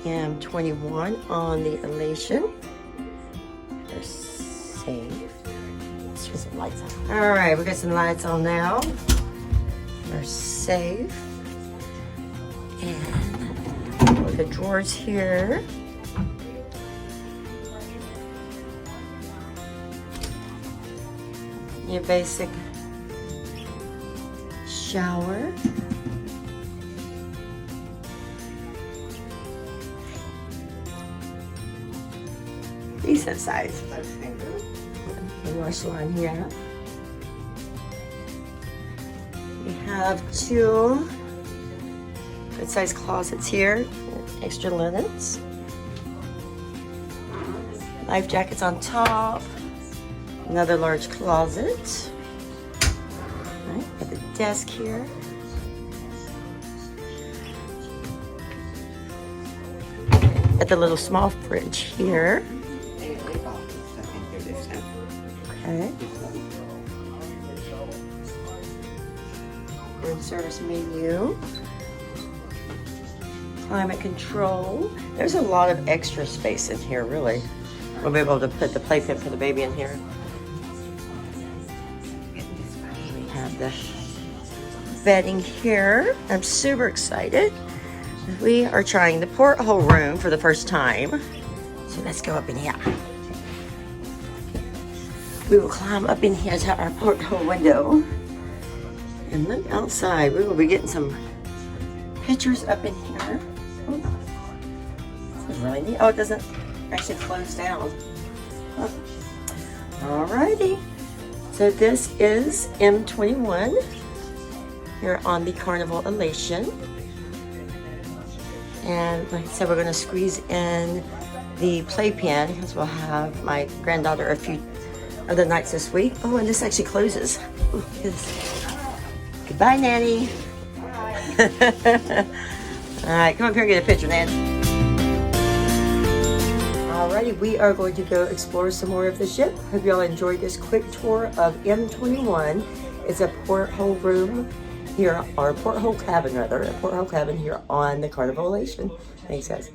M21 on the Elation. They're safe. Let's turn some lights on. All right, we got some lights on now. They're safe. And the drawers here. Your basic shower. Decent size. The wash line here. We have two good sized closets here, extra linens. Life jackets on top. Another large closet. All right, got the desk here. Got the little small fridge here. Okay. Room service menu. Climate control. There's a lot of extra space in here, really. We'll be able to put the playpen for the baby in here. We have the bedding here. I'm super excited. We are trying the porthole room for the first time. So let's go up in here. We will climb up in here to our porthole window. And look outside. We will be getting some pictures up in here. Oh, this is really neat. Oh, it doesn't actually close down. Oh. Alrighty. So this is M21 here on the Carnival Elation. And like I said, we're going to squeeze in the playpen because we'll have my granddaughter a few other nights this week. Oh, and this actually closes. Ooh, goodbye, Nanny. All right, come up here and get a picture, Nanny. Alrighty, we are going to go explore some more of the ship. Hope y'all enjoyed this quick tour of M21. It's a porthole room here, or porthole cabin rather, a porthole cabin here on the Carnival Elation. Thanks, guys.